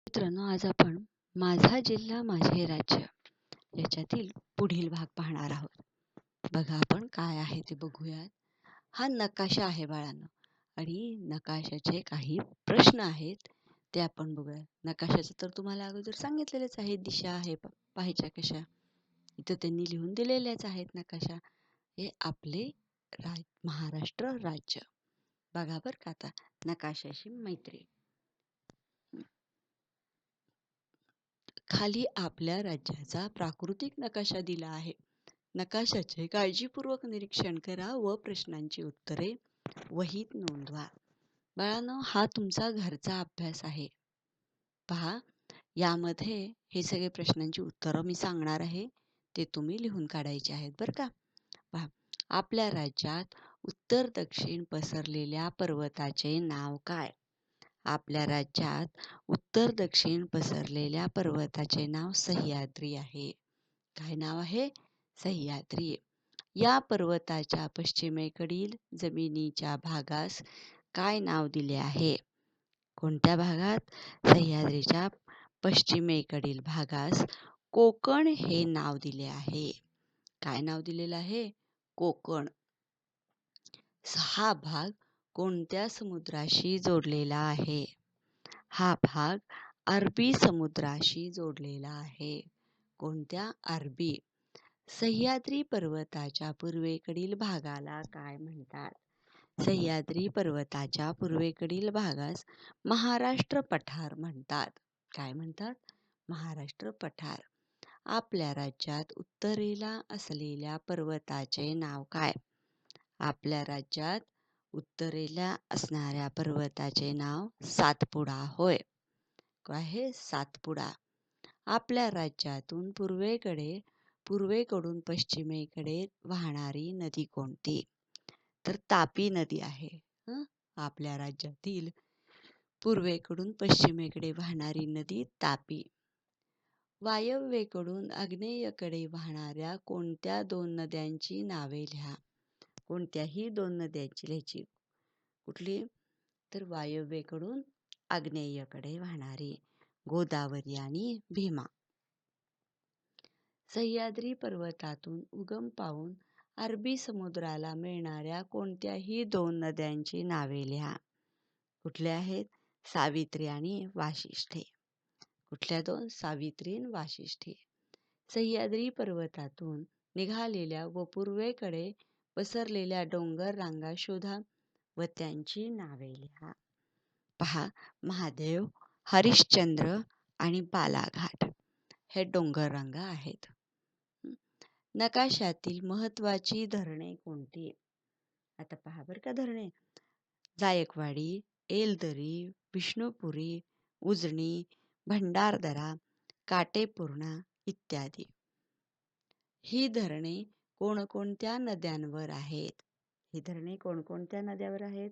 मित्रांनो, आज आपण माझा जिल्हा माझे राज्य याच्यातील पुढील भाग पाहणार आहोत. बघा आपण काय आहे ते बघूयात. हा नकाशा आहे बाळांनो, आणि नकाशाचे काही प्रश्न आहेत ते आपण बघूया. नकाशाचं तर तुम्हाला अगोदर सांगितलेलेच आहे, दिशा आहे पाहायच्या कशा. इथं त्यांनी लिहून दिलेल्याच आहेत नकाशा. हे आपले महाराष्ट्र राज्य. बघा बरं का आता नकाशाशी मैत्री. खाली आपल्या राज्याचा प्राकृतिक नकाशा दिला आहे. नकाशाचे काळजीपूर्वक निरीक्षण करा व प्रश्नांची उत्तरे वहीत नोंदवा. बाळांनो, हा तुमचा घरचा अभ्यास आहे. पहा, यामध्ये हे सगळे प्रश्नांची उत्तरं मी सांगणार आहे, ते तुम्ही लिहून काढायचे आहेत बरं का. पहा, आपल्या राज्यात उत्तर दक्षिण पसरलेल्या पर्वताचे नाव काय? आपल्या राज्यात उत्तर दक्षिण पसरलेल्या पर्वताचे नाव सह्याद्री आहे. काय नाव आहे? सह्याद्री. या पर्वताच्या पश्चिमेकडील जमिनीच्या भागास काय नाव दिले आहे? कोणत्या भागात? सह्याद्रीच्या पश्चिमेकडील भागास कोकण हे नाव दिले आहे. काय नाव दिलेलं आहे? कोकण. हा भाग कोणत्या समुद्राशी जोडलेला आहे? हा भाग अरबी समुद्राशी जोडलेला आहे. कोणत्या? अरबी. सह्याद्री पर्वताच्या पूर्वेकडील भागाला काय म्हणतात? सह्याद्री पर्वताच्या पूर्वेकडील भागास महाराष्ट्र पठार म्हणतात. काय म्हणतात? महाराष्ट्र पठार. आपल्या राज्यात उत्तरेला असलेल्या पर्वताचे नाव काय? आपल्या राज्यात उत्तरेला असणाऱ्या पर्वताचे नाव सातपुडा होय. काय आहे? सातपुडा. आपल्या राज्यातून पूर्वेकडून पश्चिमेकडे वाहणारी नदी कोणती? तर तापी नदी आहे. आपल्या राज्यातील पूर्वेकडून पश्चिमेकडे वाहणारी नदी तापी. वायव्येकडून आग्नेयेकडे वाहणाऱ्या कोणत्या दोन नद्यांची नावे लिहा? कोणत्याही दोन नद्यांची लिहायची. कुठली? तर वायव्येकडून आग्नेयेकडे वाहणारी गोदावरी आणि भीमा. सह्याद्री पर्वतातून उगम पावून अरबी समुद्राला मिळणाऱ्या कोणत्याही दोन नद्यांची नावे लिहा. कुठल्या आहेत? सावित्री आणि वाशिष्ठी. कुठल्या दोन? सावित्री आणि वाशिष्ठी. सह्याद्री पर्वतातून निघालेल्या व पूर्वेकडे पसरलेल्या डोंगर रांगा शोधा व त्यांची नावे लिहा. पहा, महादेव, हरिश्चंद्र आणि बालाघाट हे डोंगर रांगा आहेत. नकाशातील महत्वाची धरणे कोणती? आता पहा बरं का धरणे. जायकवाडी, येलदरी, विष्णुपुरी, उजनी, भंडारदरा, काटेपूर्णा इत्यादी. ही धरणे कोणकोणत्या नद्यांवर आहेत? ही धरणे कोणकोणत्या नद्यावर आहेत?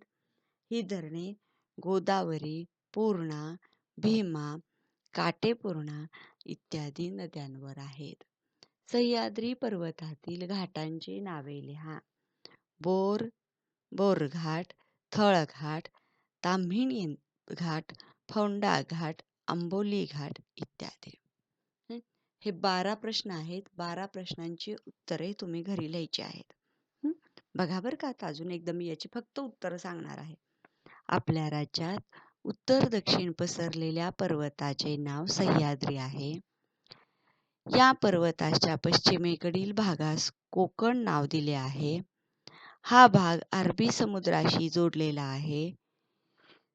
ही धरणे गोदावरी, पूर्णा, भीमा, काटेपूर्णा इत्यादी नद्यांवर आहेत. सह्याद्री पर्वतातील घाटांची नावे लिहा. बोरघाट, थळघाट, ताम्हिणी घाट, फोंडा घाट, आंबोली घाट इत्यादी. हे 12 प्रश्न आहेत. 12 प्रश्नांची उत्तरे तुम्ही घरी लिहायची आहेत. बघा बरं का, आता अजून एकदा मी याची फक्त उत्तरं सांगणार आहे. आपल्या राज्यात उत्तर दक्षिण पसरलेल्या पर्वताचे नाव सह्याद्री आहे. या पर्वताच्या पश्चिमेकडील भागास कोकण नाव दिले आहे. हा भाग अरबी समुद्राशी जोडलेला आहे.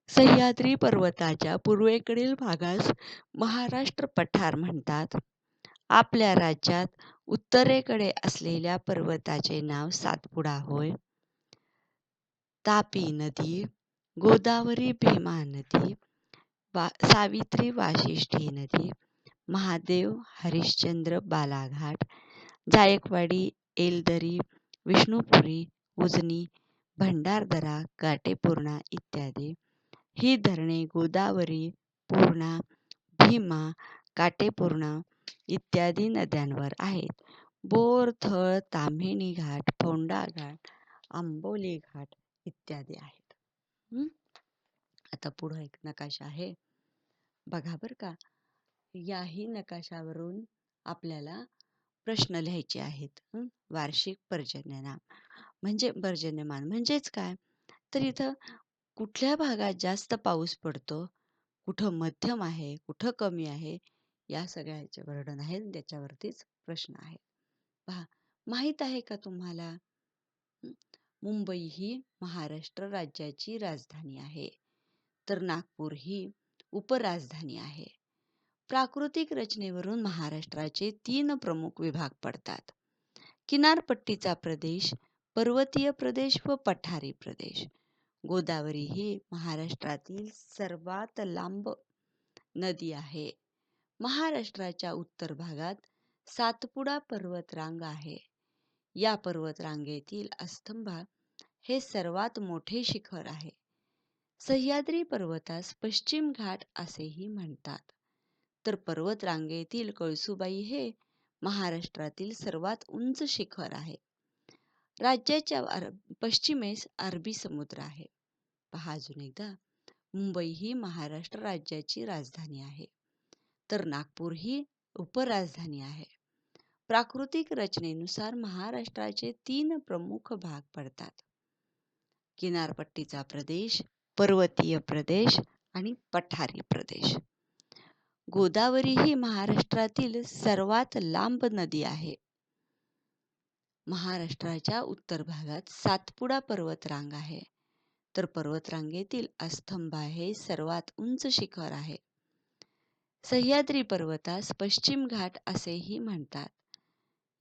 सह्याद्री पर्वताच्या पूर्वेकडील भागास महाराष्ट्र पठार म्हणतात. आपल्या राज्यात उत्तरेकडे असलेल्या पर्वताचे नाव सातपुडा होय. तापी नदी, गोदावरी भीमा नदी, सावित्री वाशिष्ठी नदी, महादेव हरिश्चंद्र बालाघाट, जायकवाडी, येलदरी, विष्णुपुरी, उजनी, भंडारदरा, काटेपूर्णा इत्यादी. ही धरणे गोदावरी, पूर्णा, भीमा, काटेपूर्णा इत्यादी नद्यांवर आहेत. बोर, थळ, ताम्हिणी घाट, फोंडा घाट, आंबोली घाट इत्यादी आहेत. आता पुढे एक नकाशा आहे. बघा बरं का, याही नकाशावरून आपल्याला प्रश्न लिहायचे आहेत. वार्षिक पर्जन्यमान म्हणजेच काय? तर इथं कुठल्या भागात जास्त पाऊस पडतो, कुठं मध्यम आहे, कुठं कमी आहे, या सगळ्याचे वर्णन आहे. त्याच्यावरतीच प्रश्न आहे. पहा, माहीत आहे का तुम्हाला? हं, मुंबई ही महाराष्ट्र राज्याची राजधानी आहे. तर नागपूर ही उपराजधानी आहे. प्राकृतिक रचनेवरून महाराष्ट्राचे 3 प्रमुख विभाग पडतात. किनारपट्टीचा प्रदेश, पर्वतीय प्रदेश व पठारी प्रदेश. गोदावरी ही महाराष्ट्रातील सर्वात लांब नदी आहे. महाराष्ट्राच्या उत्तर भागात सातपुडा पर्वतरांग आहे. या पर्वतरांगेतील अस्तंभा हे सर्वात मोठे शिखर आहे. सह्याद्री पर्वतास पश्चिम घाट असेही म्हणतात. तर पर्वतरांगेतील कळसुबाई हे महाराष्ट्रातील सर्वात उंच शिखर आहे. राज्याच्या पश्चिमेस अरबी समुद्र आहे. पहा अजून एकदा, मुंबई ही महाराष्ट्र राज्याची राजधानी आहे. तर नागपूर ही उपराजधानी आहे. प्राकृतिक रचनेनुसार महाराष्ट्राचे 3 प्रमुख भाग पडतात. किनारपट्टीचा प्रदेश, पर्वतीय प्रदेश आणि पठारी प्रदेश. गोदावरी ही महाराष्ट्रातील सर्वात लांब नदी आहे. महाराष्ट्राच्या उत्तर भागात सातपुडा पर्वतरांग आहे. तर पर्वतरांगेतील अस्तंभा हे सर्वात उंच शिखर आहे. सह्याद्री पर्वतास पश्चिम घाट असेही म्हणतात.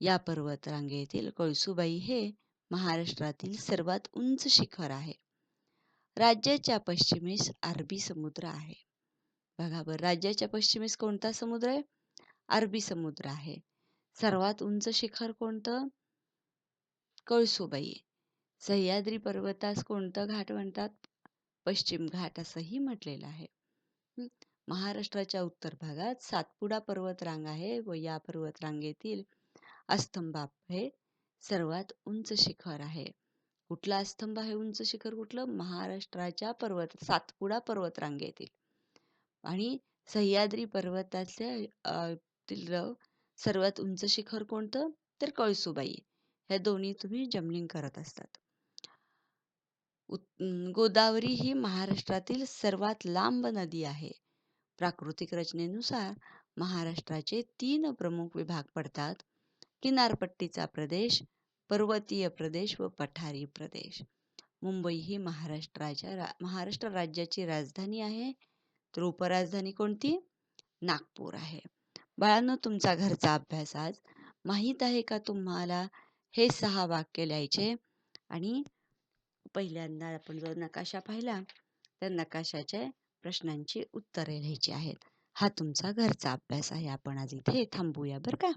या पर्वतरांगेतील कळसुबाई हे महाराष्ट्रातील सर्वात उंच शिखर आहे. राज्याच्या पश्चिमेस अरबी समुद्र आहे. बघा बरं, राज्याच्या पश्चिमेस कोणता समुद्र आहे? अरबी समुद्र आहे. सर्वात उंच शिखर कोणतं? कळसुबाई. सह्याद्री पर्वतास कोणतं घाट म्हणतात? पश्चिम घाट असंही म्हटलेलं आहे. महाराष्ट्राच्या उत्तर भागात सातपुडा पर्वतरांग आहे व या पर्वतरांगेतील अस्तंभा हे सर्वात उंच शिखर आहे. कुठला अस्तंभ आहे उंच शिखर? कुठलं? महाराष्ट्राच्या सातपुडा पर्वतरांगेतील. आणि सह्याद्री पर्वताच्या सर्वात उंच शिखर कोणतं? तर कळसुबाई. हे दोन्ही तुम्ही जमलिंग करत असतात. गोदावरी ही महाराष्ट्रातील सर्वात लांब नदी आहे. प्राकृतिक रचनेनुसार महाराष्ट्राचे 3 प्रमुख विभाग पडतात. किनारपट्टीचा प्रदेश, पर्वतीय प्रदेश व पठारी प्रदेश. मुंबई ही महाराष्ट्र राज्याची राजधानी आहे. तर उपराजधानी कोणती? नागपूर आहे. बाळांनो, तुमचा घरचा अभ्यास आज. माहीत आहे का तुम्हाला? हे 6 वाक्य लिहायचे आणि पहिल्यांदा आपण जो नकाशा पाहिला त्या नकाशाच्या प्रश्नांची उत्तरे लिहायची आहेत. हा तुमचा घरचा अभ्यास आहे. आपण आज इथे थांबूया बरं का.